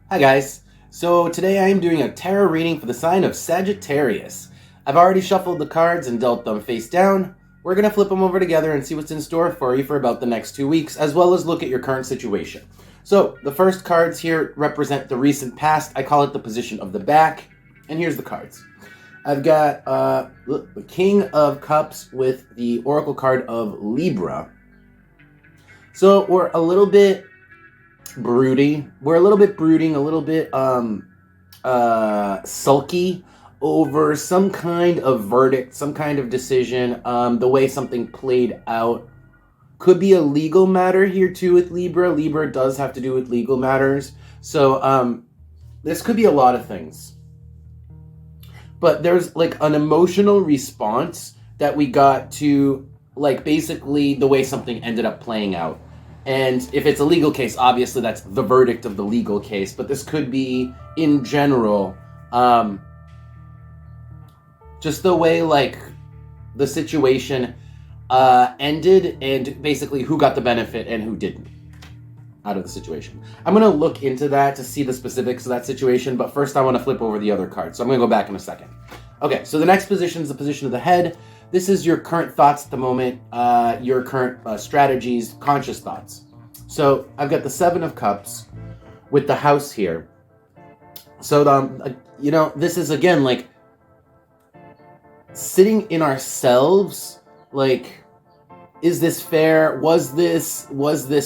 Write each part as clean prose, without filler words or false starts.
Hi guys. So today I am doing a tarot reading for the sign of Sagittarius. I've already shuffled the cards and dealt them face down. We're going to flip them over together and see what's in store for you for about the next 2 weeks, as well as look at your current situation. So the first cards here represent the recent past. I call it the position of the back. And here's the cards. I've got the King of Cups with the Oracle card of Libra. So we're a little bit broody. We're a little bit brooding, a little bit sulky over some kind of verdict, some kind of decision, the way something played out. Could be a legal matter here too with Libra. Libra does have to do with legal matters. So this could be a lot of things. But there's like an emotional response that we got to like basically the way something ended up playing out. And if it's a legal case, obviously that's the verdict of the legal case. But this could be, in general, just the way, like, the situation ended and basically who got the benefit and who didn't out of the situation. I'm going to look into that to see the specifics of that situation. But first I want to flip over the other card. So I'm going to go back in a second. Okay, so the next position is the position of the head. This is your current thoughts at the moment, your current strategies, conscious thoughts. So I've got the Seven of Cups with the house here. So, this is, again, like, sitting in ourselves, like, is this fair? Was this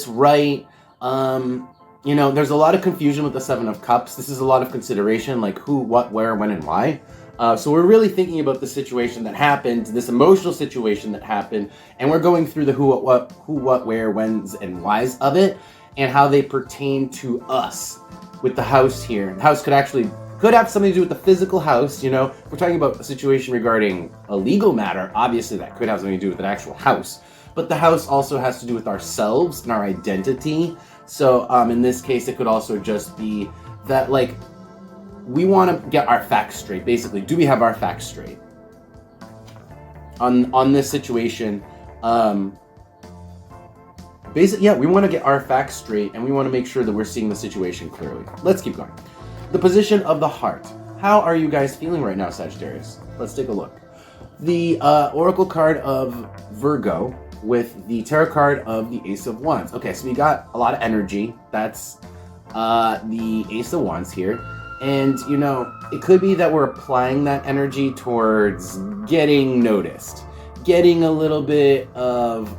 right? There's a lot of confusion with the Seven of Cups. This is a lot of consideration, like who, what, where, when, and why. So we're really thinking about the situation that happened, this emotional situation that happened, and we're going through the who, what, where, whens, and whys of it, and how they pertain to us with the house here. The house could have something to do with the physical house, If we're talking about a situation regarding a legal matter, obviously that could have something to do with an actual house. But the house also has to do with ourselves and our identity. So in this case, it could also just be that, like, we want to get our facts straight. Basically, do we have our facts straight on this situation? We want to get our facts straight, and we want to make sure that we're seeing the situation clearly. Let's keep going. The position of the heart. How are you guys feeling right now, Sagittarius? Let's take a look. The Oracle card of Virgo with the Tarot card of the Ace of Wands. Okay, so we got a lot of energy. That's the Ace of Wands here. And, it could be that we're applying that energy towards getting noticed, getting a little bit of,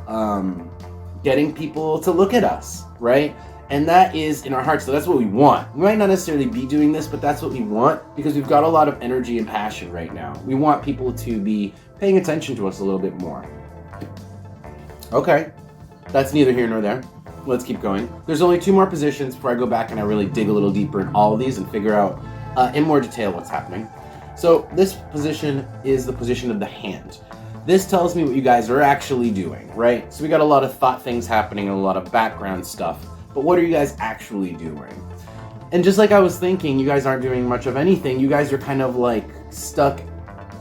getting people to look at us, right? And that is in our hearts, so that's what we want. We might not necessarily be doing this, but that's what we want because we've got a lot of energy and passion right now. We want people to be paying attention to us a little bit more. Okay, that's neither here nor there. Let's keep going. There's only 2 more positions before I go back and I really dig a little deeper in all of these and figure out in more detail what's happening. So this position is the position of the hand. This tells me what you guys are actually doing, right? So we got a lot of thought things happening and a lot of background stuff. But what are you guys actually doing? And just like I was thinking, you guys aren't doing much of anything. You guys are kind of like stuck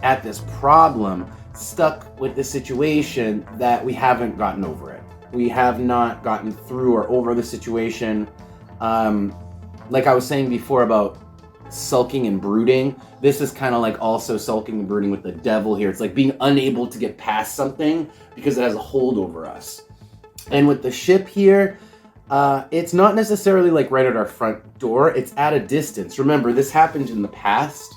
at this problem, stuck with the situation that we haven't gotten over it. We have not gotten through or over the situation. Like I was saying before about sulking and brooding, this is kind of like also sulking and brooding with the devil here. It's like being unable to get past something because it has a hold over us. And with the ship here, it's not necessarily like right at our front door. It's at a distance. Remember, this happened in the past.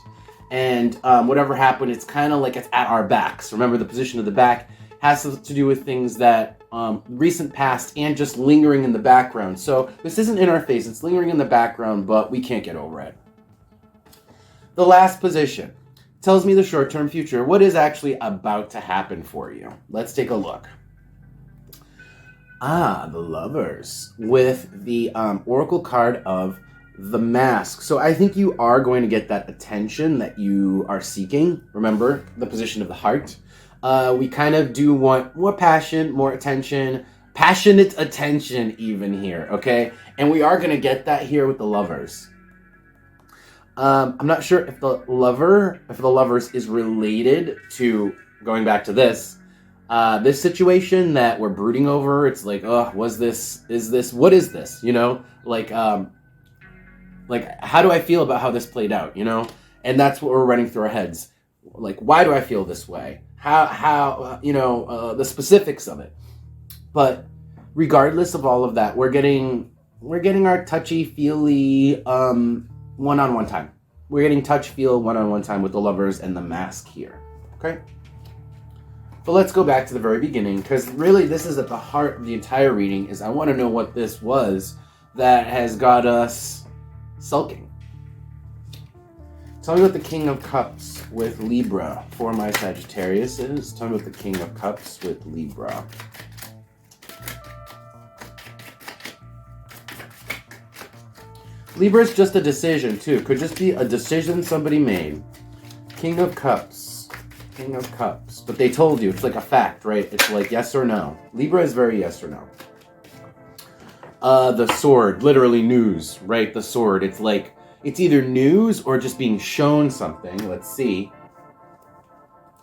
And whatever happened, it's kind of like it's at our backs. Remember, the position of the back has to do with things that recent past and just lingering in the background. So this isn't in our face, it's lingering in the background, but we can't get over it. The last position tells me the short-term future. What is actually about to happen for you? Let's take a look. The Lovers with the Oracle card of the Mask. So I think you are going to get that attention that you are seeking. Remember, the position of the heart. We kind of do want more passion, more attention, passionate attention even here, okay? And we are going to get that here with the Lovers. I'm not sure if the Lovers is related to, going back to this situation that we're brooding over. It's like, what is this? Like, Like, how do I feel about how this played out, you know? And that's what we're running through our heads. Like, why do I feel this way? How the specifics of it. But regardless of all of that, we're getting our touchy-feely one-on-one time. We're getting touch-feel one-on-one time with the Lovers and the Mask here, okay? But let's go back to the very beginning, because really this is at the heart of the entire reading, is I want to know what this was that has got us sulking. Tell me what the King of Cups with Libra for my Sagittarius is. Tell me what the King of Cups with Libra. Libra is just a decision, too. Could just be a decision somebody made. King of Cups. King of Cups. But they told you. It's like a fact, right? It's like yes or no. Libra is very yes or no. The Sword. Literally news, right? The Sword. It's like, it's either news or just being shown something. Let's see.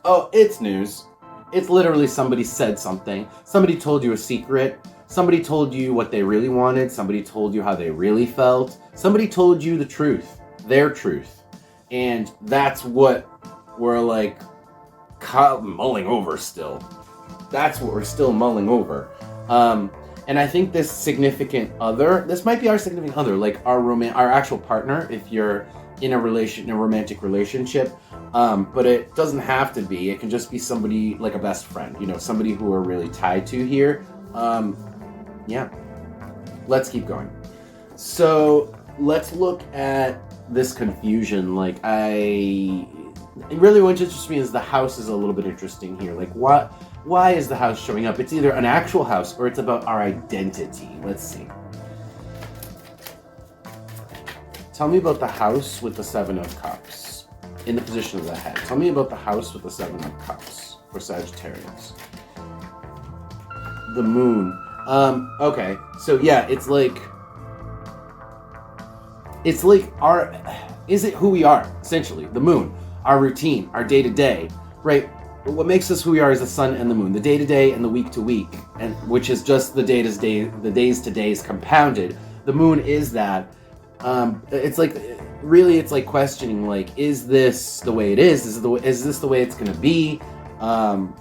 Oh, it's news. It's literally somebody said something. Somebody told you a secret. Somebody told you what they really wanted. Somebody told you how they really felt. Somebody told you the truth, their truth. And that's what we're like mulling over still. That's what we're still mulling over. And I think this significant other, this might be our significant other, like our actual partner, if you're in a romantic relationship. But it doesn't have to be. It can just be somebody like a best friend, you know, somebody who we're really tied to here. Yeah, let's keep going. So let's look at this confusion. Like really what interests me is the house is a little bit interesting here. Like why is the house showing up? It's either an actual house or it's about our identity. Let's see. Tell me about the house with the Seven of Cups in the position of the head. Tell me about the house with the Seven of Cups for Sagittarius. The Moon. Okay, so yeah, it's like is it who we are, essentially? The Moon, our routine, our day-to-day, right? What makes us who we are is the sun and the moon, the day-to-day and the week-to-week, and which is just the days-to-days compounded. The moon is that. It's like, really, it's like questioning, like, is this the way it is? Is this the way it's gonna be? And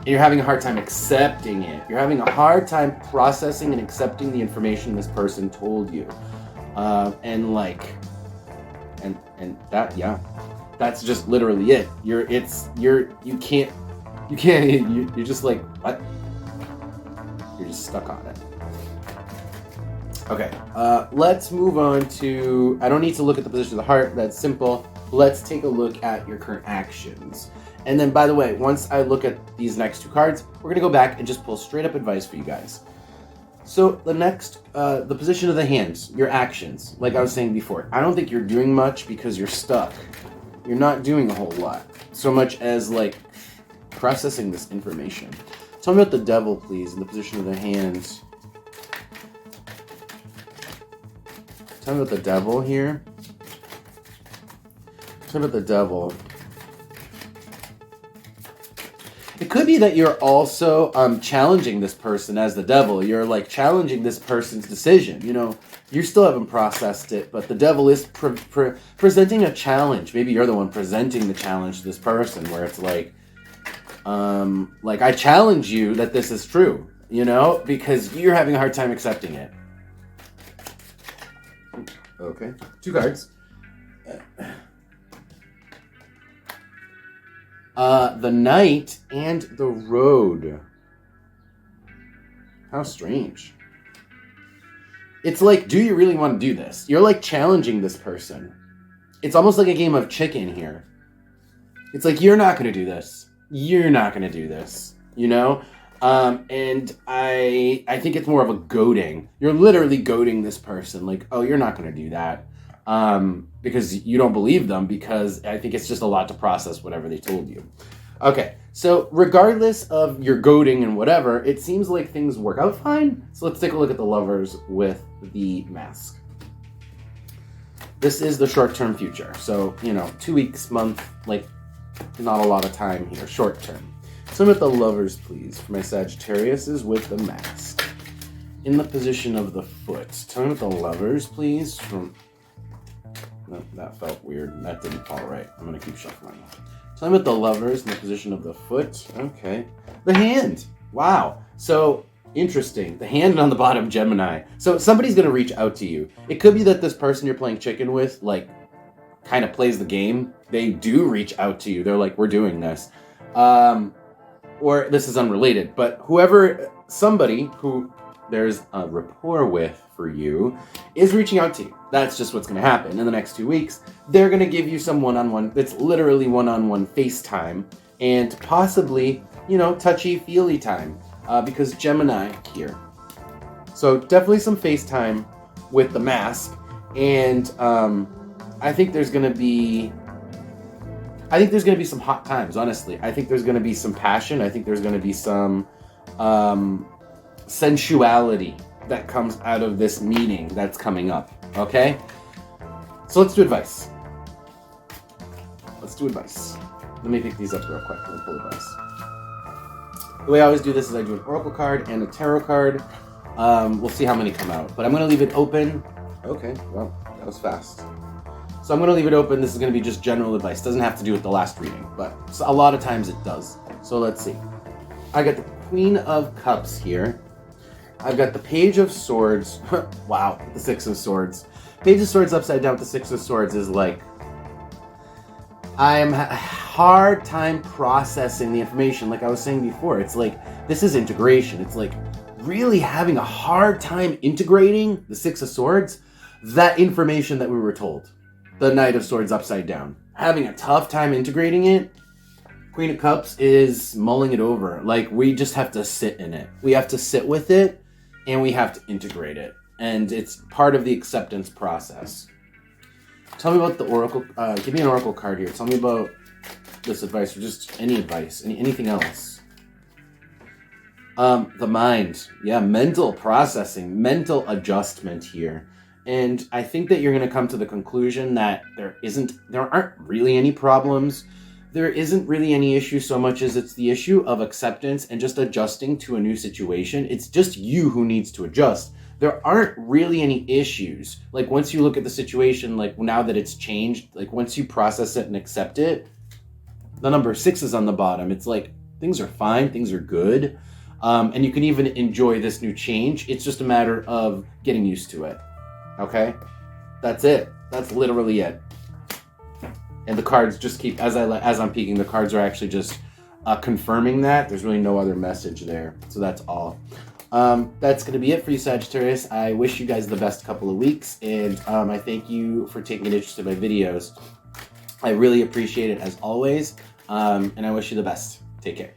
you're having a hard time accepting it. You're having a hard time processing and accepting the information this person told you. And that, yeah, that's just literally it. You're just like, what? You're just stuck on it. Okay, let's move on to, I don't need to look at the position of the heart, that's simple. Let's take a look at your current actions. And then, by the way, once I look at these next two cards, we're going to go back and just pull straight up advice for you guys. So the next, the position of the hands, your actions, like I was saying before, I don't think you're doing much because you're stuck. You're not doing a whole lot, so much as like processing this information. Tell me about the Devil, please, in the position of the hands. Tell me about the Devil here. Tell me about the Devil. It could be that you're also challenging this person as the Devil. You're like challenging this person's decision. You know, you still haven't processed it, but the Devil is presenting a challenge. Maybe you're the one presenting the challenge to this person, where it's like I challenge you that this is true. You know, because you're having a hard time accepting it. Okay, two cards. The Knight and the Road. How strange. It's like, do you really want to do this? You're like challenging this person. It's almost like a game of chicken here. It's like, you're not going to do this. You're not going to do this. You know? And I think it's more of a goading. You're literally goading this person. Like, oh, you're not going to do that. Because you don't believe them, because I think it's just a lot to process whatever they told you. Okay, so regardless of your goading and whatever, it seems like things work out fine. So let's take a look at the Lovers with the Mask. This is the short-term future. So, 2 weeks, month, like, not a lot of time here, short-term. Some of the Lovers, please, for my Sagittarius is with the Mask. in the position of the foot. Tell me what the Lovers, please. No, that felt weird. That didn't fall right. I'm going to keep shuffling. Tell me what the Lovers in the position of the foot. Okay. The Hand. Wow. So, interesting. The Hand on the bottom, Gemini. So, somebody's going to reach out to you. It could be that this person you're playing chicken with, like, kind of plays the game. They do reach out to you. They're like, we're doing this. Or this is unrelated. But somebody who there's a rapport with for you is reaching out to you. That's just what's going to happen in the next 2 weeks. They're going to give you some one-on-one, it's literally one-on-one FaceTime and possibly, touchy-feely time because Gemini here. So definitely some FaceTime with the mask, and I think there's going to be some hot times, honestly. I think there's going to be some passion. I think there's going to be some sensuality that comes out of this meeting that's coming up, okay? So let's do advice. Let me pick these up real quick and pull advice. The way I always do this is I do an oracle card and a tarot card. We'll see how many come out, but I'm going to leave it open. Okay, well, that was fast. So I'm going to leave it open. This is going to be just general advice. Doesn't have to do with the last reading, but a lot of times it does. So let's see. I got the Queen of Cups here. I've got the Page of Swords. Wow, the Six of Swords. Page of Swords upside down with the Six of Swords is like, I'm a hard time processing the information. Like I was saying before, it's like, this is integration. It's like really having a hard time integrating the Six of Swords, that information that we were told. The Knight of Swords upside down. Having a tough time integrating it. Queen of Cups is mulling it over. Like, we just have to sit in it. We have to sit with it, and we have to integrate it. And it's part of the acceptance process. Tell me about the Oracle. Give me an Oracle card here. Tell me about this advice, or just any advice, anything else. The mind. Yeah, mental processing, mental adjustment here. And I think that you're going to come to the conclusion that there aren't really any problems. There isn't really any issue so much as it's the issue of acceptance and just adjusting to a new situation. It's just you who needs to adjust. There aren't really any issues. Like once you look at the situation, like now that it's changed, like once you process it and accept it, the number 6 is on the bottom. It's like things are fine, things are good. And you can even enjoy this new change. It's just a matter of getting used to it. Okay? That's it. That's literally it. And the cards just keep, as I'm peeking, the cards are actually just confirming that. There's really no other message there. So that's all. That's going to be it for you, Sagittarius. I wish you guys the best couple of weeks. And I thank you for taking an interest in my videos. I really appreciate it as always. And I wish you the best. Take care.